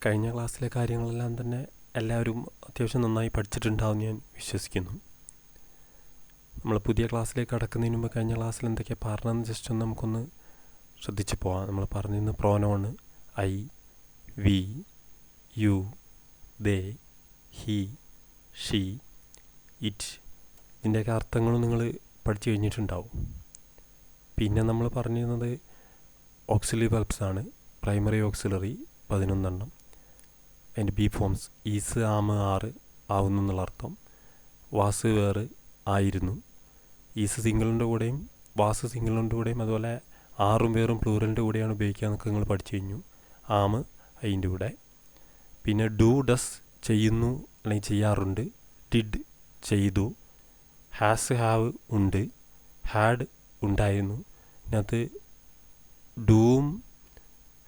കഴിഞ്ഞ ക്ലാസ്സിലെ കാര്യങ്ങളെല്ലാം തന്നെ എല്ലാവരും അത്യാവശ്യം നന്നായി പഠിച്ചിട്ടുണ്ടാവും ഞാൻ വിശ്വസിക്കുന്നു. നമ്മൾ പുതിയ ക്ലാസ്സിലേക്ക് കടക്കുന്നതിന് മുമ്പ് കഴിഞ്ഞ ക്ലാസ്സിൽ എന്തൊക്കെയാണ് പറഞ്ഞതെന്ന് ജസ്റ്റ് ഒന്ന് നമുക്കൊന്ന് ശ്രദ്ധിച്ച് പോവാം. നമ്മൾ പറഞ്ഞിരുന്ന pronoun I, we, you, they, he, she, it. ഇതിൻ്റെയൊക്കെ അർത്ഥങ്ങളും നിങ്ങൾ പഠിച്ചു കഴിഞ്ഞിട്ടുണ്ടാവും. പിന്നെ നമ്മൾ പറഞ്ഞിരുന്നത് ഓക്സിലറി വെർബ്സ് ആണ്. പ്രൈമറി ഓക്സിലറി 11 എണ്ണം. അതിൻ്റെ ബി ഫോംസ് ഈസ്, ആമ്, ആറ്, ആവുന്നു എന്നുള്ള അർത്ഥം. വാസ്, വേറ്, ആയിരുന്നു. ഈസ് സിംഗിളിൻ്റെ കൂടെയും വാസ് സിംഗിളിൻ്റെ കൂടെയും അതുപോലെ ആറും വേറും പ്ലൂറലിൻ്റെ കൂടെയാണ് ഉപയോഗിക്കുക എന്നൊക്കെ നിങ്ങൾ പഠിച്ചു കഴിഞ്ഞു. ആമ് അതിൻ്റെ കൂടെ. പിന്നെ ഡു, ഡസ് ചെയ്യുന്നു അല്ലെങ്കിൽ ചെയ്യാറുണ്ട്. ഡിഡ് ചെയ്തു. ഹാസ്, ഹാവ് ഉണ്ട്. ഹാഡ് ഉണ്ടായിരുന്നു. ഇതിനകത്ത് ഡൂവും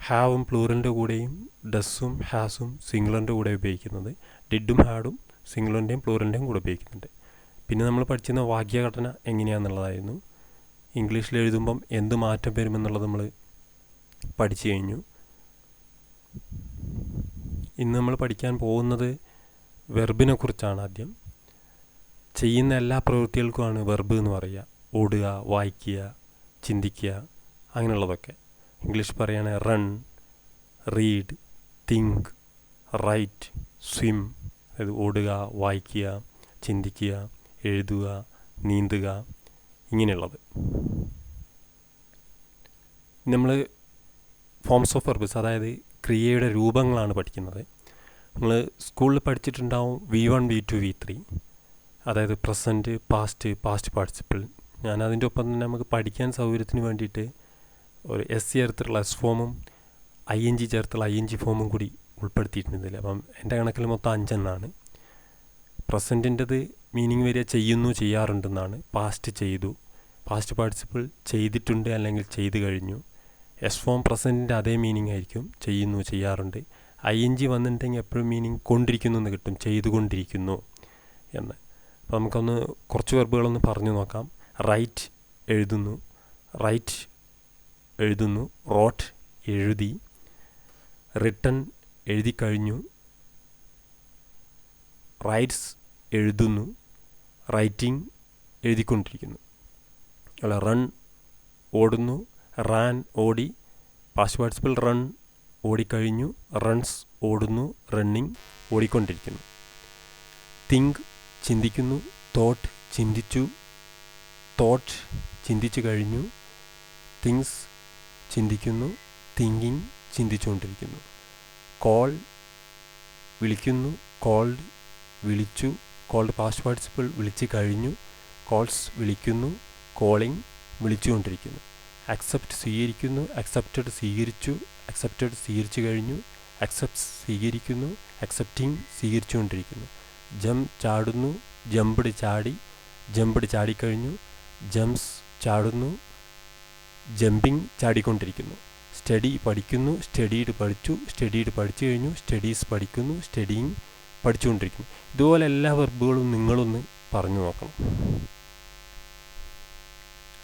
ഹാവും പ്ലൂറലിൻ്റെ കൂടെയും ഡസ്സും ഹാസും സിംഗിളിൻ്റെ കൂടെ ഉപയോഗിക്കുന്നത്. ഡിഡും ഹാഡും സിംഗിളിൻ്റെയും പ്ലൂറലിൻ്റെയും കൂടെ ഉപയോഗിക്കുന്നുണ്ട്. പിന്നെ നമ്മൾ പഠിച്ചിരുന്ന വാക്യഘടന എങ്ങനെയാണെന്നുള്ളതായിരുന്നു. ഇംഗ്ലീഷിൽ എഴുതുമ്പം എന്ത് മാറ്റം വരുമെന്നുള്ളത് നമ്മൾ പഠിച്ചു കഴിഞ്ഞു. ഇന്ന് നമ്മൾ പഠിക്കാൻ പോകുന്നത് വെർബിനെ കുറിച്ചാണ്. ആദ്യം ചെയ്യുന്ന എല്ലാ പ്രവൃത്തികൾക്കുമാണ് വെർബ് എന്ന് പറയുക. ഓടുക, വായിക്കുക, ചിന്തിക്കുക, അങ്ങനെയുള്ളതൊക്കെ. ഇംഗ്ലീഷ് പറയുകയാണെങ്കിൽ run, read, think, write, swim. അതായത് ഓടുക, വായിക്കുക, ചിന്തിക്കുക, എഴുതുക, നീന്തുക, ഇങ്ങനെയുള്ളത്. നമ്മൾ ഫോംസ് ഓഫ് വെർബ്സ്, അതായത് ക്രിയയുടെ രൂപങ്ങളാണ് പഠിക്കുന്നത്. നമ്മൾ സ്കൂളിൽ പഠിച്ചിട്ടുണ്ടാവും V1, V2, V3. അതായത് പ്രസൻറ്റ്, പാസ്റ്റ് പാർട്ടിസിപ്പിൾ. ഞാൻ അതിൻ്റെ ഒപ്പം തന്നെ നമുക്ക് പഠിക്കാൻ സൗകര്യത്തിന് വേണ്ടിയിട്ട് ഒരു എസ് ചേർത്തുള്ള എസ് ഫോമും ING ചേർത്തുള്ള ING ഫോമും കൂടി ഉൾപ്പെടുത്തിയിട്ടുണ്ടെങ്കിൽ. അപ്പം എൻ്റെ കണക്കിൽ മൊത്തം 5 എണ്ണമാണ്. പ്രസൻറ്റിൻ്റെത് മീനിങ് വരിക ചെയ്യുന്നു, ചെയ്യാറുണ്ടെന്നാണ്. പാസ്റ്റ് ചെയ്തു, പാസ്റ്റ് പാർട്ടിസിപ്പിൾ ചെയ്തിട്ടുണ്ട് അല്ലെങ്കിൽ ചെയ്തു കഴിഞ്ഞു. എസ് ഫോം പ്രസൻറ്റിൻ്റെ അതേ മീനിങ് ആയിരിക്കും, ചെയ്യുന്നു, ചെയ്യാറുണ്ട്. ING വന്നിട്ടുണ്ടെങ്കിൽ എപ്പോഴും മീനിങ് കൊണ്ടിരിക്കുന്നു എന്ന് കിട്ടും, ചെയ്തുകൊണ്ടിരിക്കുന്നു എന്ന്. അപ്പോൾ നമുക്കൊന്ന് കുറച്ച് വെർബുകളൊന്ന് പറഞ്ഞു നോക്കാം. റൈറ്റ് എഴുതുന്നു, റൈറ്റ് എഴുതുന്നു. റോട്ട് എഴുതി. റിട്ടൺ എഴുതി കഴിഞ്ഞു. റൈറ്റ്സ് എഴുതുന്നു. റൈറ്റിംഗ് എഴുതിക്കൊണ്ടിരിക്കുന്നു. അല്ല, റൺ ഓടുന്നു. റാൻ ഓടി. പാസ്റ്റ് പാർട്ടിസിപ്പിൾ റൺ ഓടിക്കഴിഞ്ഞു. റൺസ് ഓടുന്നു. റണ്ണിങ് ഓടിക്കൊണ്ടിരിക്കുന്നു. തിങ്ക് ചിന്തിക്കുന്നു. തോട്ട് ചിന്തിച്ചു. തോട്ട് ചിന്തിച്ചു കഴിഞ്ഞു. തിങ്സ് ചിന്തിക്കുന്നു. തിങ്കിങ് ചിന്തിച്ചുകൊണ്ടിരിക്കുന്നു. കോൾ വിളിക്കുന്നു. കോൾഡ് വിളിച്ചു. കോൾഡ് പാസ്റ്റ് പാർട്ടിസിപ്പിൾ വിളിച്ചു കഴിഞ്ഞു. കോൾസ് വിളിക്കുന്നു. കോളിംഗ് വിളിച്ചുകൊണ്ടിരിക്കുന്നു. അക്സെപ്റ്റ് സ്വീകരിക്കുന്നു. അക്സെപ്റ്റഡ് സ്വീകരിച്ചു. അക്സെപ്റ്റഡ് സ്വീകരിച്ചു കഴിഞ്ഞു. അക്സെപ്റ്റ് സ്വീകരിക്കുന്നു. അക്സെപ്റ്റിംഗ് സ്വീകരിച്ചുകൊണ്ടിരിക്കുന്നു. ജംപ് ചാടുന്നു. ജംപ്ഡ് ചാടി. ജംപ്ഡ് ചാടിക്കഴിഞ്ഞു. ജംപ്സ് ചാടുന്നു. ജമ്പിങ് ചാടിക്കൊണ്ടിരിക്കുന്നു. സ്റ്റഡി പഠിക്കുന്നു. സ്റ്റഡീഡ് പഠിച്ചു. സ്റ്റഡീഡ് പഠിച്ചു കഴിഞ്ഞു. സ്റ്റഡീസ് പഠിക്കുന്നു. സ്റ്റഡിയിങ് പഠിച്ചുകൊണ്ടിരിക്കുന്നു. ഇതുപോലെ എല്ലാ വെർബുകളും നിങ്ങളൊന്ന് പറഞ്ഞു നോക്കണം.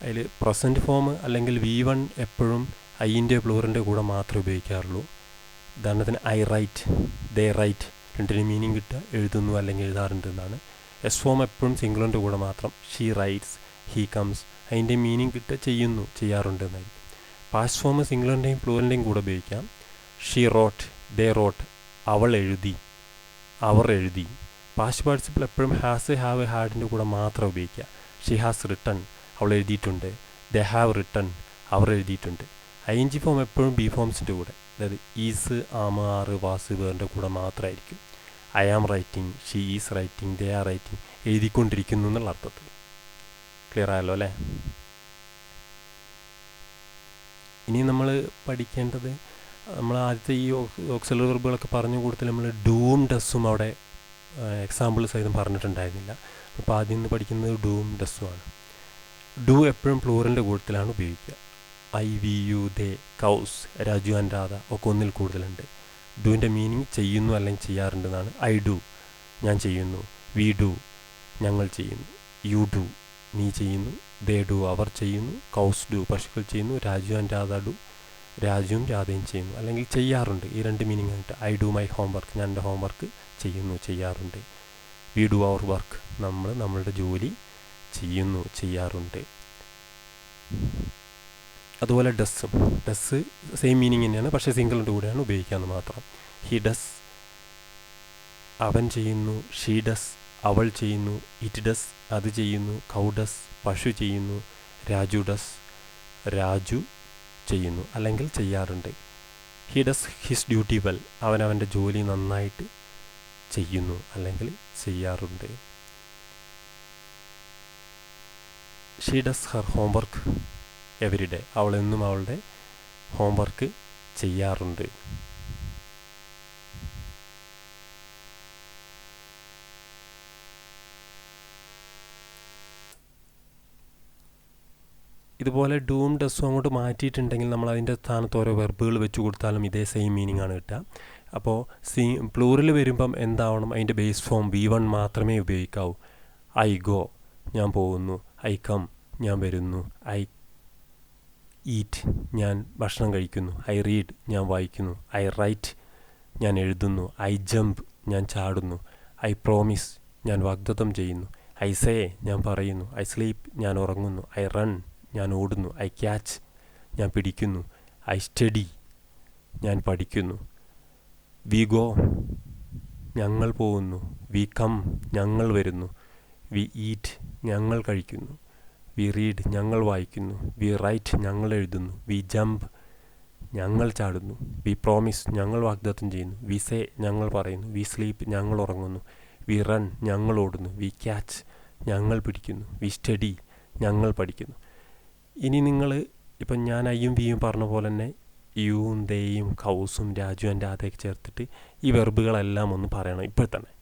അതിൽ പ്രസൻറ്റ് ഫോം അല്ലെങ്കിൽ V1 എപ്പോഴും ഐൻ്റെ പ്ലൂറിൻ്റെ കൂടെ മാത്രമേ ഉപയോഗിക്കാറുള്ളൂ. ഉദാഹരണത്തിന് ഐ റൈറ്റ്, ദേ റൈറ്റ്. രണ്ടിന് മീനിങ് കിട്ടുക എഴുതുന്നു അല്ലെങ്കിൽ എഴുതാറുണ്ട് എന്നാണ്. എസ് ഫോം എപ്പോഴും സിംഗിളിൻ്റെ കൂടെ മാത്രം. She rights, he comes. അതിൻ്റെ മീനിങ് കിട്ടുക ചെയ്യുന്നു, ചെയ്യാറുണ്ട് എന്നായിരിക്കും. പാസ്റ്റ് ഫോം സിംഗിളിൻ്റെയും പ്ലൂറിൻ്റെയും കൂടെ ഉപയോഗിക്കാം. She wrote, they wrote. അവൾ എഴുതി, അവർ എഴുതി. പാസ്റ്റ് പാർട്ടിസിപ്പിൾ എപ്പോഴും ഹാസ്, ഹാവ്, ഹാഡിൻ്റെ കൂടെ മാത്രം ഉപയോഗിക്കുക. ഷീ ഹാസ് റിട്ടൺ, അവൾ എഴുതിയിട്ടുണ്ട്. ദേ ഹാവ് റിട്ടൺ, അവർ എഴുതിയിട്ടുണ്ട്. ING ഫോം എപ്പോഴും ബി ഫോംസിൻ്റെ കൂടെ, അതായത് ഈസ്, ആമ്, ആറ്, വാസ്, വേറിൻ്റെ കൂടെ മാത്രമായിരിക്കും. I am writing, she is writing, they are writing. എഴുതിക്കൊണ്ടിരിക്കുന്നു എന്നുള്ള അർത്ഥത്തിൽ. ക്ലിയർ ആയല്ലോ അല്ലേ? ഇനി നമ്മൾ പഠിക്കേണ്ടത്, നമ്മൾ ആദ്യത്തെ ഈ ഓക്സിലറി വെർബുകളൊക്കെ പറഞ്ഞ കൂട്ടത്തിൽ നമ്മൾ ഡൂവും ഡസ്സും അവിടെ എക്സാമ്പിൾ സഹിതം പറഞ്ഞിട്ടുണ്ടായിരുന്നില്ല. അപ്പോൾ ആദ്യം നിന്ന് പഠിക്കുന്നത് ഡൂവും ഡസ്സുമാണ്. ഡു എപ്പോഴും പ്ലൂറലിൻ്റെ കൂട്ടത്തിലാണ് ഉപയോഗിക്കുക. I, we, you, they, cows, Raju and Radha ഒക്കെ ഒന്നിൽ കൂടുതലുണ്ട്. ഡുവിൻ്റെ മീനിങ് ചെയ്യുന്നു അല്ലെങ്കിൽ ചെയ്യാറുണ്ടെന്നാണ്. ഐ ഡു, ഞാൻ ചെയ്യുന്നു. വി ഡു, ഞങ്ങൾ ചെയ്യുന്നു. യു ഡു, നീ ചെയ്യുന്നു. ദേ ഡു, അവർ ചെയ്യുന്നു. കൗസ് ഡു, പശുക്കൾ ചെയ്യുന്നു. രാജു ആൻഡ് രാധ ഡു, രാജുവും രാധയും ചെയ്യുന്നു, അല്ലെങ്കിൽ ചെയ്യാറുണ്ട്. ഈ രണ്ട് മീനിങ് ആയിട്ട് ഐ ഡു മൈ ഹോംവർക്ക്, ഞാൻ എൻ്റെ ഹോംവർക്ക് ചെയ്യുന്നു, ചെയ്യാറുണ്ട്. വി ഡു അവർ വർക്ക്, നമ്മൾ നമ്മളുടെ ജോലി ചെയ്യുന്നു, ചെയ്യാറുണ്ട്. അതുപോലെ ഡസ്സും, ഡസ് സെയിം മീനിങ് തന്നെയാണ്, പക്ഷേ സിംഗിളിൻ്റെ കൂടെയാണ് ഉപയോഗിക്കാമെന്ന് മാത്രം. ഹി ഡസ്, അവൻ ചെയ്യുന്നു. ഷീ ഡസ്, അവൾ ചെയ്യുന്നു. ഇറ്റ് ഡസ്, അത് ചെയ്യുന്നു. കൗ ഡസ്, പശു ചെയ്യുന്നു. രാജു ഡസ്, രാജു ചെയ്യുന്നു അല്ലെങ്കിൽ ചെയ്യാറുണ്ട്. He does his duty well, അവൻ അവൻ്റെ ജോലി നന്നായിട്ട് ചെയ്യുന്നു അല്ലെങ്കിൽ ചെയ്യാറുണ്ട്. She does Har homework every day, അവൾ എന്നും അവളുടെ ഹോംവർക്ക് ചെയ്യാറുണ്ട്. ഇതുപോലെ ഡൂം ഡസ്സും അങ്ങോട്ട് മാറ്റിയിട്ടുണ്ടെങ്കിൽ നമ്മൾ അതിൻ്റെ സ്ഥാനത്ത് ഓരോ വെർബുകൾ വെച്ച് കൊടുത്താലും ഇതേ സെയിം മീനിങ് ആണ് കിട്ടുക. അപ്പോൾ പ്ലൂറിൽ വരുമ്പം എന്താവണം, അതിൻ്റെ ബേസ് ഫോം V1 മാത്രമേ ഉപയോഗിക്കാവൂ. ഐ ഗോ, ഞാൻ പോകുന്നു. ഐ കം, ഞാൻ വരുന്നു. ഐ ഈറ്റ്, ഞാൻ ഭക്ഷണം കഴിക്കുന്നു. ഐ റീഡ്, ഞാൻ വായിക്കുന്നു. ഐ റൈറ്റ്, ഞാൻ എഴുതുന്നു. ഐ ജമ്പ്, ഞാൻ ചാടുന്നു. ഐ പ്രോമിസ്, ഞാൻ വാഗ്ദത്തം ചെയ്യുന്നു. ഐ സേ, ഞാൻ പറയുന്നു. ഐ സ്ലീപ്പ്, ഞാൻ ഉറങ്ങുന്നു. ഐ റൺ, ഞാൻ ഓടുന്നു. ഐ ക്യാച്ച്, ഞാൻ പിടിക്കുന്നു. ഐ സ്റ്റഡി, ഞാൻ പഠിക്കുന്നു. വി ഗോ, ഞങ്ങൾ പോകുന്നു. വി കം, ഞങ്ങൾ വരുന്നു. വി ഈറ്റ്, ഞങ്ങൾ കഴിക്കുന്നു. വി റീഡ്, ഞങ്ങൾ വായിക്കുന്നു. വി റൈറ്റ്, ഞങ്ങൾ എഴുതുന്നു. വി ജമ്പ്, ഞങ്ങൾ ചാടുന്നു. വി പ്രോമിസ്, ഞങ്ങൾ വാഗ്ദത്തം ചെയ്യുന്നു. വി സേ, ഞങ്ങൾ പറയുന്നു. വി സ്ലീപ്പ്, ഞങ്ങൾ ഉറങ്ങുന്നു. വി റൺ, ഞങ്ങൾ ഓടുന്നു. വി ക്യാച്ച്, ഞങ്ങൾ പിടിക്കുന്നു. വി സ്റ്റഡി, ഞങ്ങൾ പഠിക്കുന്നു. ഇനി നിങ്ങൾ ഇപ്പം ഞാൻ ഐയും വിയും പറഞ്ഞ പോലെ തന്നെ യുവും ദേയും കൗസും രാജു എൻ്റെ അകത്തേക്ക് ചേർത്തിട്ട് ഈ വെർബുകളെല്ലാം ഒന്ന് പറയണം ഇപ്പോൾ തന്നെ.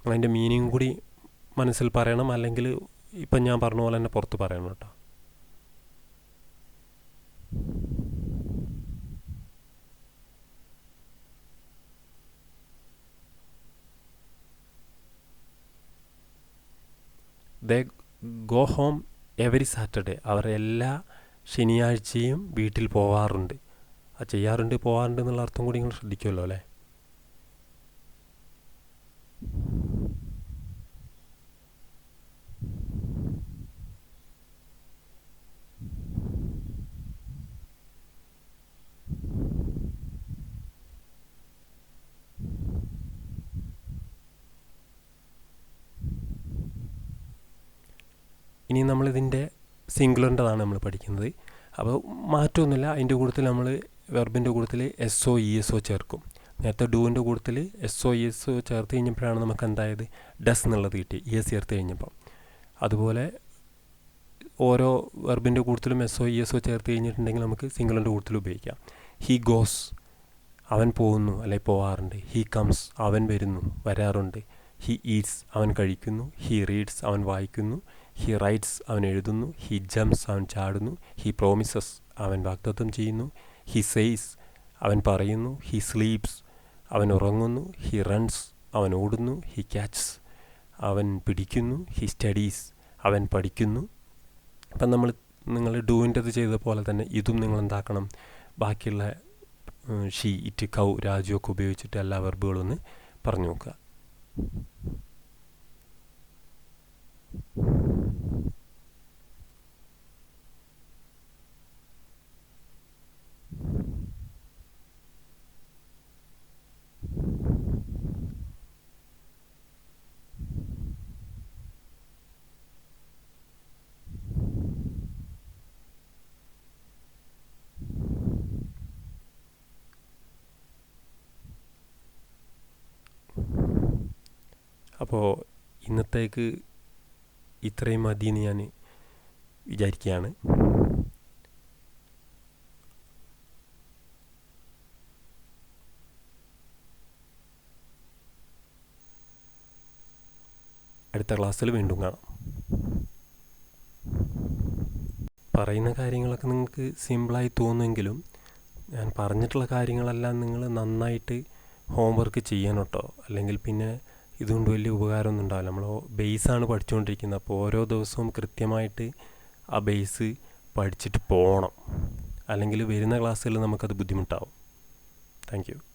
അതിൻ്റെ മീനിങ് കൂടി മനസ്സിൽ പറയണം, അല്ലെങ്കിൽ ഇപ്പം ഞാൻ പറഞ്ഞ പോലെ തന്നെ പുറത്ത് പറയണം കേട്ടോ. They go home every Saturday, അവർ എല്ലാ ശനിയാഴ്ചയും വീട്ടിൽ പോവാറുണ്ട്. ആ ചെയ്യാറുണ്ട് പോവാറുണ്ട് എന്നുള്ള അർത്ഥം കൂടി നിങ്ങൾ ശ്രദ്ധിക്കുമല്ലോ അല്ലേ. ഇനി നമ്മളിതിൻ്റെ സിംഗുലറിൻ്റെതാണ് നമ്മൾ പഠിക്കുന്നത്. അപ്പോൾ മാറ്റമൊന്നുമില്ല, അതിൻ്റെ കൂട്ടത്തിൽ നമ്മൾ വെർബിൻ്റെ കൂട്ടത്തിൽ SO ESO ചേർക്കും. നേരത്തെ ഡൂവിൻ്റെ കൂട്ടത്തിൽ SO ESO ചേർത്ത് കഴിഞ്ഞപ്പോഴാണ് നമുക്ക് എന്തായത് ഡസ് എന്നുള്ളത് കിട്ടി, ES ചേർത്ത് കഴിഞ്ഞപ്പം. അതുപോലെ ഓരോ വെർബിൻ്റെ കൂട്ടത്തിലും SO ESO ചേർത്ത് കഴിഞ്ഞിട്ടുണ്ടെങ്കിൽ നമുക്ക് സിംഗുലറിൻ്റെ കൂട്ടത്തിൽ ഉപയോഗിക്കാം. ഹി ഗോസ്, അവൻ പോകുന്നു അല്ലെങ്കിൽ പോവാറുണ്ട്. ഹി കംസ്, അവൻ വരുന്നു വരാറുണ്ട്. ഹി ഈറ്റ്സ്, അവൻ കഴിക്കുന്നു. ഹി റീഡ്സ്, അവൻ വായിക്കുന്നു. ഹി റൈറ്റ്സ്, അവൻ എഴുതുന്നു. ഹി ജംപ്സ്, അവൻ ചാടുന്നു. ഹി പ്രോമിസസ്, അവൻ വാഗ്ദത്തം ചെയ്യുന്നു. ഹി സെയ്സ്, അവൻ പറയുന്നു. ഹി സ്ലീപ്സ്, അവൻ ഉറങ്ങുന്നു. ഹി റൺസ്, അവൻ ഓടുന്നു. ഹി ക്യാച്ച്സ്, അവൻ പിടിക്കുന്നു. ഹി സ്റ്റഡീസ്, അവൻ പഠിക്കുന്നു. അപ്പം നിങ്ങൾ ഡൂവിൻ്റെത് ചെയ്ത പോലെ തന്നെ ഇതും നിങ്ങൾ എന്താക്കണം, ബാക്കിയുള്ള ഷീ ഇറ്റ് കൗ രാജു ഒക്കെ ഉപയോഗിച്ചിട്ട് എല്ലാ വെർബുകളും ഒന്ന് പറഞ്ഞു നോക്കുക. അപ്പോൾ ഇന്നത്തേക്ക് ഇത്രയും മതിയെന്ന് ഞാൻ വിചാരിക്കുകയാണ്. അടുത്ത ക്ലാസ്സിൽ വീണ്ടും കാണാം. പറയുന്ന കാര്യങ്ങളൊക്കെ നിങ്ങൾക്ക് സിമ്പിളായി തോന്നുമെങ്കിലും ഞാൻ പറഞ്ഞിട്ടുള്ള കാര്യങ്ങളെല്ലാം നിങ്ങൾ നന്നായിട്ട് ഹോംവർക്ക് ചെയ്യണം കേട്ടോ. അല്ലെങ്കിൽ പിന്നെ ഇതുകൊണ്ട് വലിയ ഉപകാരമൊന്നും ഉണ്ടാവില്ല. നമ്മൾ ബേസാണ് പഠിച്ചുകൊണ്ടിരിക്കുന്നത്. അപ്പോൾ ഓരോ ദിവസവും കൃത്യമായിട്ട് ആ ബേസ് പഠിച്ചിട്ട് പോകണം. അല്ലെങ്കിൽ വരുന്ന ക്ലാസ്സുകളിൽ നമുക്കത് ബുദ്ധിമുട്ടാവും. Thank you.